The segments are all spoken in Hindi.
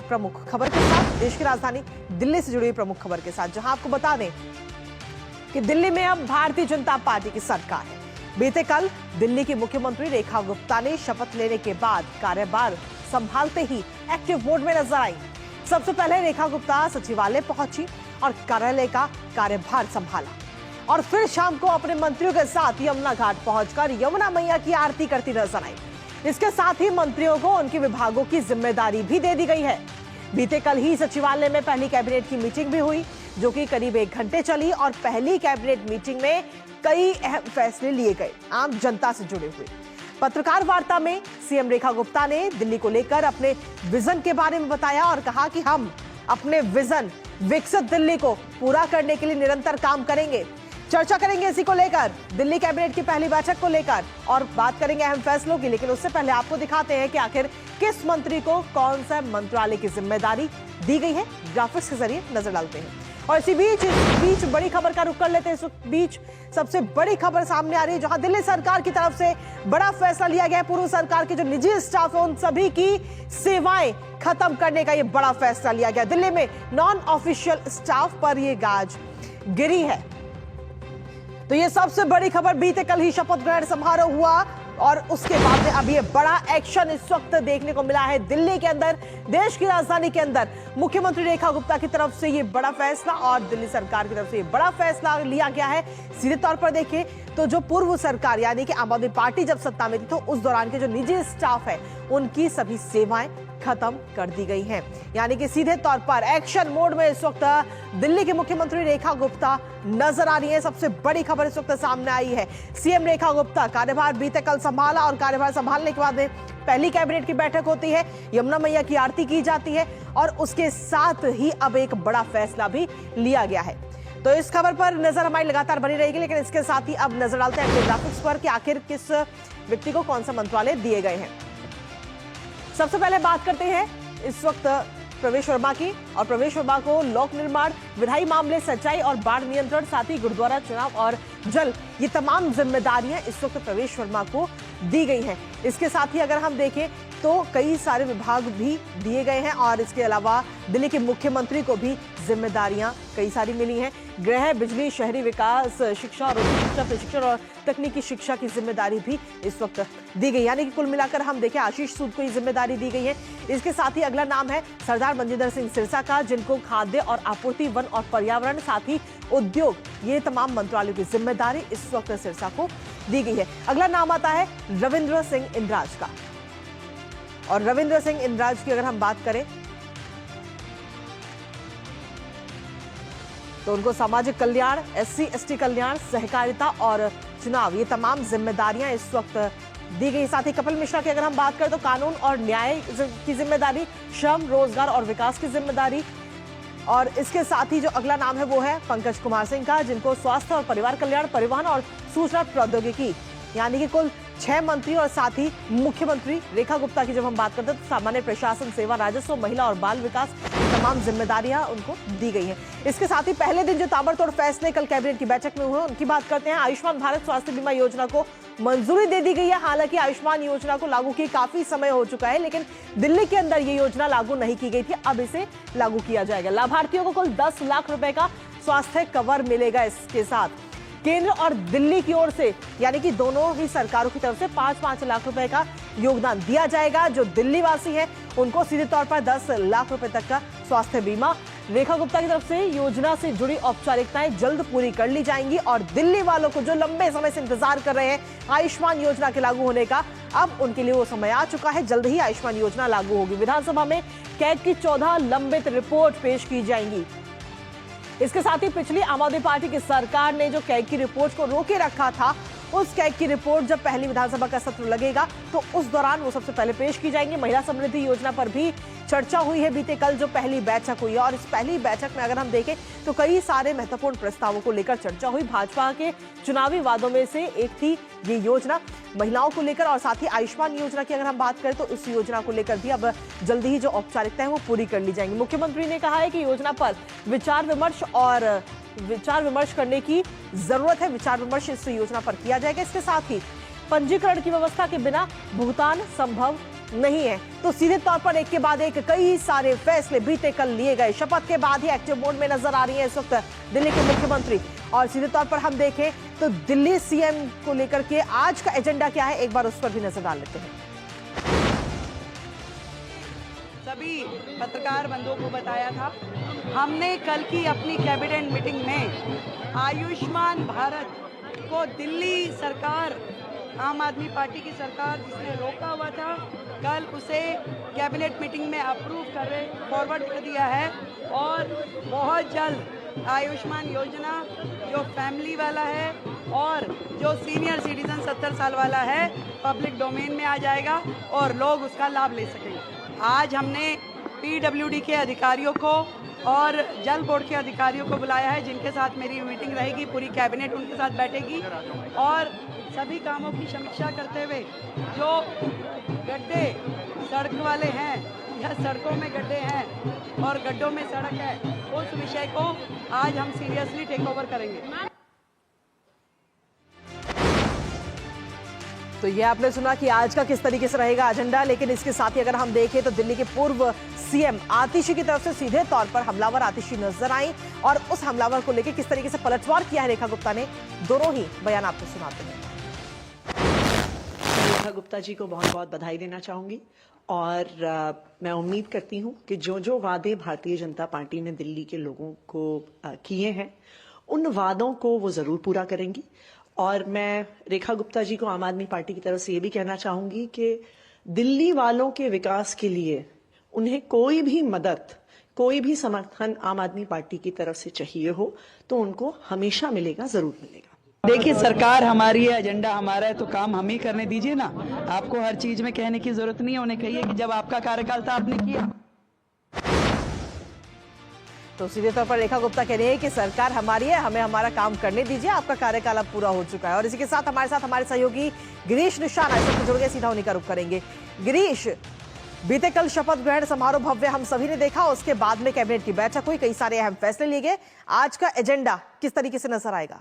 प्रमुख खबर के साथ, देश की राजधानी दिल्ली से जुड़ी हुई प्रमुख खबर के साथ, जहां आपको बता दें कि दिल्ली में अब भारतीय जनता पार्टी की सरकार है। बीते कल दिल्ली की मुख्यमंत्री रेखा गुप्ता ने शपथ लेने के बाद कार्यभार संभालते ही एक्टिव मोड में नजर आई। सबसे पहले रेखा गुप्ता सचिवालय पहुंची और कार्यालय का कार्यभार संभाला और फिर शाम को अपने मंत्रियों के साथ यमुना घाट पहुंचकर यमुना मैया की आरती करती नजर आई। इसके साथ ही मंत्रियों को उनके विभागों की जिम्मेदारी भी दे दी गई है। बीते कल ही सचिवालय में पहली कैबिनेट की मीटिंग भी हुई, जो कि करीब 1 घंटे चली और पहली कैबिनेट मीटिंग में कई अहम फैसले लिए गए, आम जनता से जुड़े हुए। पत्रकार वार्ता में सीएम रेखा गुप्ता ने दिल्ली को लेकर अपने विजन के बारे में बताया और कहा कि हम अपने विजन विकसित दिल्ली को पूरा करने के लिए निरंतर काम करेंगे। चर्चा करेंगे इसी को लेकर, दिल्ली कैबिनेट की पहली बैठक को लेकर, और बात करेंगे अहम फैसलों की। लेकिन उससे पहले आपको दिखाते हैं कि आखिर किस मंत्री को कौन सा मंत्रालय की जिम्मेदारी दी गई है, ग्राफिक्स के जरिए नजर डालते हैं। और इसी बीच बड़ी खबर का रुख कर लेते हैं। इस बीच सबसे बड़ी खबर सामने आ रही है, जहां दिल्ली सरकार की तरफ से बड़ा फैसला लिया गया है। पूर्व सरकार के जो निजी स्टाफ है उन सभी की सेवाएं खत्म करने का ये बड़ा फैसला लिया गया। दिल्ली में नॉन ऑफिशियल स्टाफ पर ये गाज गिरी है। तो ये सबसे बड़ी खबर, बीते कल ही शपथ ग्रहण समारोह हुआ और उसके बाद में अब ये बड़ा एक्शन इस वक्त देखने को मिला है दिल्ली के अंदर, देश की राजधानी के अंदर। मुख्यमंत्री रेखा गुप्ता की तरफ से ये बड़ा फैसला और दिल्ली सरकार की तरफ से ये बड़ा फैसला लिया गया है। सीधे तौर पर देखें तो जो पूर्व सरकार यानी कि आम आदमी पार्टी जब सत्ता में थी तो उस दौरान के जो निजी स्टाफ है उनकी सभी सेवाएं खत्म कर दी गई हैं। यानी कि सीधे तौर पर एक्शन मोड में इस वक्त दिल्ली के मुख्यमंत्री रेखा गुप्ता नजर आ रही है। सबसे बड़ी खबर इस वक्त सामने आई है। सीएम रेखा गुप्ता कार्यभार बीते कल संभाला और कार्यभार संभालने के बाद पहली कैबिनेट की बैठक होती है, यमुना मैया की आरती की जाती है और उसके साथ ही अब एक बड़ा फैसला भी लिया गया है। तो इस खबर पर नजर हमारी लगातार बनी रहेगी, लेकिन इसके साथ ही अब नजर डालते हैं अपने ग्राफिक्स पर कि आखिर किस व्यक्ति को कौन सा मंत्रालय दिए गए हैं। सबसे पहले बात करते हैं इस वक्त प्रवेश वर्मा की, और प्रवेश वर्मा को लोक निर्माण, विधायी मामले, सिंचाई और बाढ़ नियंत्रण, साथ ही गुरुद्वारा चुनाव और जल, ये तमाम जिम्मेदारियां इस वक्त प्रवेश वर्मा को दी गई हैं। इसके साथ ही अगर हम देखें तो कई सारे विभाग भी दिए गए हैं और इसके अलावा दिल्ली के मुख्यमंत्री को भी जिम्मेदारियां कई सारी मिली हैं। गृह, बिजली, शहरी विकास, शिक्षा और उच्च शिक्षा, प्रशिक्षण और तकनीकी शिक्षा की जिम्मेदारी भी इस वक्त दी गई। यानी कि कुल मिलाकर हम देखें आशीष सूद को ये जिम्मेदारी दी गई है। इसके साथ ही अगला नाम है सरदार मनजिंदर सिंह सिरसा का, जिनको खाद्य और आपूर्ति, वन और पर्यावरण, साथ ही उद्योग, ये तमाम मंत्रालयों की जिम्मेदारी इस वक्त सिरसा को दी गई है। अगला नाम आता है रविंद्र सिंह इंद्राज का, और रविंद्र सिंह इंद्राज की अगर हम बात करें तो उनको सामाजिक कल्याण, एससी एसटी कल्याण, सहकारिता और चुनाव, ये तमाम जिम्मेदारियां इस वक्त दी गई। साथ ही कपिल मिश्रा की अगर हम बात करें तो कानून और न्याय की जिम्मेदारी, श्रम, रोजगार और विकास की जिम्मेदारी, और इसके साथ ही जो अगला नाम है वो है पंकज कुमार सिंह का, जिनको स्वास्थ्य और परिवार कल्याण, परिवहन और सूचना प्रौद्योगिकी, यानी कि कुल 6 मंत्री, और साथ ही मुख्यमंत्री रेखा गुप्ता की जब हम बात करते हैं तो सामान्य प्रशासन, सेवा, राजस्व, महिला और बाल विकास, तमाम जिम्मेदारियां उनको दी गई हैं। इसके साथ ही पहले दिन जो ताबड़तोड़ फैसले कल कैबिनेट की बैठक में हुए उनकी बात करते हैं। आयुष्मान भारत स्वास्थ्य बीमा योजना को मंजूरी दे दी गई है। हालांकि आयुष्मान योजना को लागू किए काफी समय हो चुका है, लेकिन दिल्ली के अंदर ये योजना लागू नहीं की गई थी, अब इसे लागू किया जाएगा। लाभार्थियों को कुल 10 लाख रुपए का स्वास्थ्य कवर मिलेगा। इसके साथ केंद्र और दिल्ली की ओर से, यानी कि दोनों ही सरकारों की तरफ से 5-5 लाख रुपए का योगदान दिया जाएगा। जो दिल्ली वासी हैं उनको सीधे तौर पर 10 लाख रुपए तक का स्वास्थ्य बीमा। रेखा गुप्ता की तरफ से योजना से जुड़ी औपचारिकताएं जल्द पूरी कर ली जाएंगी और दिल्ली वालों को जो लंबे समय से इंतजार कर रहे हैं आयुष्मान योजना के लागू होने का, अब उनके लिए वो समय आ चुका है। जल्द ही आयुष्मान योजना लागू होगी। विधानसभा में कैग की 14 लंबित रिपोर्ट पेश की जाएंगी। इसके साथ ही पिछली आम आदमी पार्टी की सरकार ने जो कैग की रिपोर्ट को रोके रखा था, उस कैग की रिपोर्ट जब पहली विधानसभा का सत्र लगेगा तो उस दौरान वो सबसे पहले पेश की जाएंगी। महिला समृद्धि योजना पर भी चर्चा हुई है बीते कल जो पहली बैठक हुई है, और इस पहली बैठक में अगर हम देखें तो कई सारे महत्वपूर्ण प्रस्तावों को लेकर चर्चा हुई। भाजपा के चुनावी वादों में से एक थी ये योजना महिलाओं को लेकर, और साथ ही आयुष्मान योजना की अगर हम बात करें तो इस योजना को लेकर भी अब जल्दी ही जो औपचारिकता है वो पूरी कर ली जाएंगी। मुख्यमंत्री ने कहा है कि योजना पर विचार विमर्श करने की जरूरत है। विचार विमर्श इस योजना पर किया जाएगा। इसके साथ ही पंजीकरण की व्यवस्था के बिना भुगतान संभव नहीं है। तो सीधे तौर पर एक के बाद एक कई सारे फैसले बीते कल लिए गए। शपथ के बाद ही एक्टिव मोड में नजर आ रही है इस वक्त दिल्ली के मुख्यमंत्री। और सीधे तौर पर हम देखें तो दिल्ली सीएम को लेकर के आज का एजेंडा क्या है, एक बार उस पर भी नजर डाल लेते हैं। सभी पत्रकार बंधुओं को बताया था, हमने कल की अपनी कैबिनेट मीटिंग में आयुष्मान भारत को दिल्ली सरकार, आम आदमी पार्टी की सरकार जिसने रोका हुआ था, कल उसे कैबिनेट मीटिंग में अप्रूव फॉरवर्ड कर दिया है। और बहुत जल्द आयुष्मान योजना जो फैमिली वाला है और जो सीनियर सिटीजन 70 साल वाला है पब्लिक डोमेन में आ जाएगा और लोग उसका लाभ ले सकेंगे। आज हमने पीडब्ल्यूडी के अधिकारियों को और जल बोर्ड के अधिकारियों को बुलाया है, जिनके साथ मेरी मीटिंग रहेगी। पूरी कैबिनेट उनके साथ बैठेगी और सभी कामों की समीक्षा करते हुए जो गड्ढे सड़क वाले हैं या सड़कों में गड्ढे हैं और गड्ढों में सड़क है, उस विषय को आज हम सीरियसली टेक ओवर करेंगे। तो ये आपने सुना कि आज का किस तरीके से रहेगा एजेंडा। लेकिन इसके साथ ही अगर हम देखें तो दिल्ली के पूर्व सीएम आतिशी की तरफ से सीधे तौर पर हमलावर आतिशी नजर आई और उस हमलावर को लेकर किस तरीके से पलटवार किया है रेखा गुप्ता ने, दोनों ही बयान आपको सुनाते हैं। रेखा गुप्ता जी को बहुत बहुत बधाई देना चाहूंगी और मैं उम्मीद करती हूं कि जो जो वादे भारतीय जनता पार्टी ने दिल्ली के लोगों को किए हैं उन वादों को वो जरूर पूरा करेंगी। और मैं रेखा गुप्ता जी को आम आदमी पार्टी की तरफ से ये भी कहना चाहूंगी कि दिल्ली वालों के विकास के लिए उन्हें कोई भी मदद, कोई भी समर्थन आम आदमी पार्टी की तरफ से चाहिए हो तो उनको हमेशा मिलेगा, जरूर मिलेगा। देखिए, सरकार हमारी है, एजेंडा हमारा है, तो काम हम ही करने दीजिए ना। आपको हर चीज में कहने की जरूरत नहीं है। उन्हें कहिए कि जब आपका कार्यकाल था आपने किया। तो सीधे तौर पर रेखा गुप्ता कह रही है कि सरकार हमारी है, हमें हमारा काम करने दीजिए, आपका कार्यकाल अब पूरा हो चुका है। और इसी के साथ हमारे सहयोगी गिरीश निशान इस वक्त जुड़ गए, सीधा उन्हीं का रुख करेंगे। गिरीश, बीते कल शपथ ग्रहण समारोह भव्य हम सभी ने देखा, उसके बाद में कैबिनेट की बैठक हुई, कई सारे अहम फैसले लिए गए। आज का एजेंडा किस तरीके से नजर आएगा?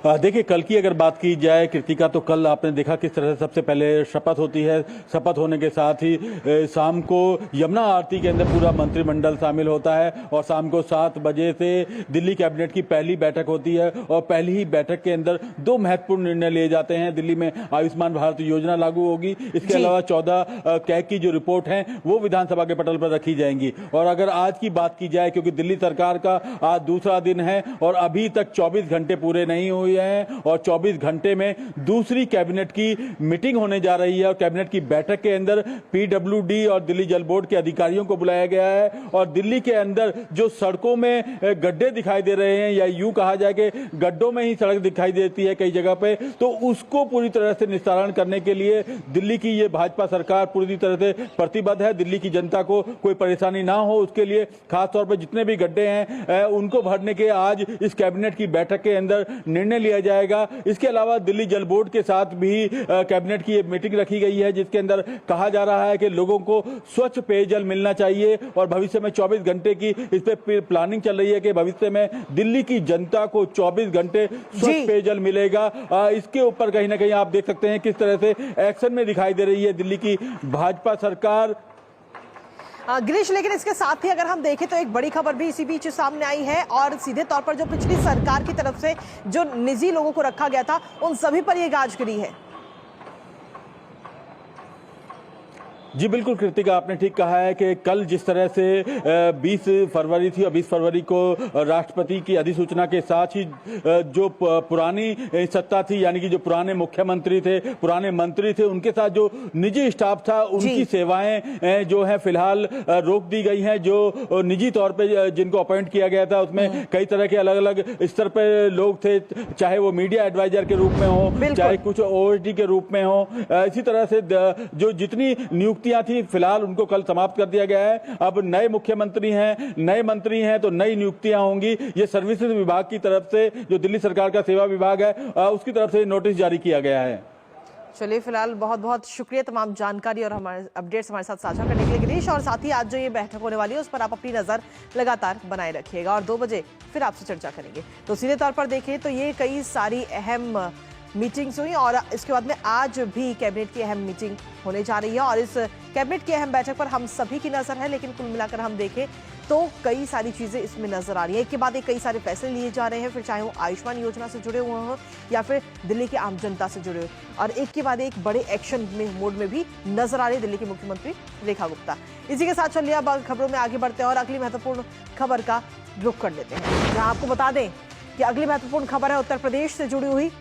देखिए, कल की अगर बात की जाए कृतिका, तो कल आपने देखा किस तरह से सबसे पहले शपथ होती है। शपथ होने के साथ ही शाम को यमुना आरती के अंदर पूरा मंत्रिमंडल शामिल होता है और शाम को 7 बजे से दिल्ली कैबिनेट की पहली बैठक होती है और पहली ही बैठक के अंदर 2 महत्वपूर्ण निर्णय लिए जाते हैं। दिल्ली में आयुष्मान भारत योजना लागू होगी, इसके अलावा 14 कैग की जो रिपोर्ट है वो विधानसभा के पटल पर रखी जाएंगी। और अगर आज की बात की जाए, क्योंकि दिल्ली सरकार का आज दूसरा दिन है और अभी तक 24 घंटे पूरे नहीं हुए हैं और 24 घंटे में दूसरी कैबिनेट की मीटिंग होने जा रही है और कैबिनेट की बैठक के अंदर पीडब्ल्यूडी और दिल्ली जल बोर्ड के अधिकारियों को बुलाया गया है। और दिल्ली के अंदर जो सड़कों में गड्ढे दिखाई दे रहे हैं या यूं कहा जाए कि गड्ढों में ही सड़क दिखाई देती है कई जगह पे, तो उसको पूरी तरह से निस्तारण करने के लिए दिल्ली की ये भाजपा सरकार पूरी तरह से प्रतिबद्ध है। दिल्ली की जनता को कोई परेशानी ना हो उसके लिए खासतौर पर जितने भी गड्ढे हैं उनको भरने के आज इस कैबिनेट की बैठक के अंदर निर्णय लिया जाएगा। इसके अलावा दिल्ली जल बोर्ड के साथ भी कैबिनेट की मीटिंग रखी गई है जिसके अंदर कहा जा रहा है कि लोगों को स्वच्छ पेयजल मिलना चाहिए और भविष्य में 24 घंटे की इस पे प्लानिंग चल रही है कि भविष्य में दिल्ली की जनता को 24 घंटे स्वच्छ पेयजल मिलेगा। इसके ऊपर कहीं ना कहीं आप देख सकते हैं किस तरह से एक्शन में दिखाई दे रही है दिल्ली की भाजपा सरकार। गिरीश, लेकिन इसके साथ ही अगर हम देखें तो एक बड़ी खबर भी इसी बीच सामने आई है और सीधे तौर पर जो पिछली सरकार की तरफ से जो निजी लोगों को रखा गया था उन सभी पर यह गाज गिरी है। जी बिल्कुल कृतिका, आपने ठीक कहा है कि कल जिस तरह से 20 फरवरी थी और 20 फरवरी को राष्ट्रपति की अधिसूचना के साथ ही जो पुरानी सत्ता थी यानी कि जो पुराने मुख्यमंत्री थे, पुराने मंत्री थे, उनके साथ जो निजी स्टाफ था उनकी सेवाएं जो है फिलहाल रोक दी गई हैं। जो निजी तौर पे जिनको अपॉइंट किया गया था उसमें कई तरह के अलग अलग स्तर पर लोग थे, चाहे वो मीडिया एडवाइजर के रूप में हो, चाहे कुछ ओएसडी के रूप में हो। इसी तरह से जो जितनी नियुक्ति थी फिलहाल उनको कल समाप्त कर दिया गया है। अब नए मुख्यमंत्री हैं, नए मंत्री हैं तो नई नियुक्तियां होंगी। ये सर्विसेज विभाग की तरफ से, जो दिल्ली सरकार का सेवा विभाग है, उसकी तरफ से नोटिस जारी किया गया है। चलिए, फिलहाल बहुत बहुत शुक्रिया तमाम जानकारी और हमारे अपडेट्स हमारे साथ साझा करने के लिए गिरीश। और साथ ही आज जो ये बैठक होने वाली है उस पर आप अपनी नजर लगातार बनाए रखिएगा और 2 बजे फिर आपसे चर्चा करेंगे। तो सीधे तौर पर देखें तो ये कई सारी अहम मीटिंग्स हुई और इसके बाद में आज भी कैबिनेट की अहम मीटिंग होने जा रही है और इस कैबिनेट की अहम बैठक पर हम सभी की नजर है। लेकिन कुल मिलाकर हम देखें तो कई सारी चीजें इसमें नजर आ रही है। एक के बाद एक कई सारे फैसले लिए जा रहे हैं, फिर चाहे वो आयुष्मान योजना से जुड़े हुए हों या फिर दिल्ली की आम जनता से जुड़े हो, और एक के बाद एक बड़े एक्शन में मोड में भी नजर आ रही है दिल्ली की मुख्यमंत्री रेखा गुप्ता। इसी के साथ चलिए अब खबरों में आगे बढ़ते हैं और अगली महत्वपूर्ण खबर का रुख कर लेते हैं, जहां आपको बता दें कि अगली महत्वपूर्ण खबर है उत्तर प्रदेश से जुड़ी हुई।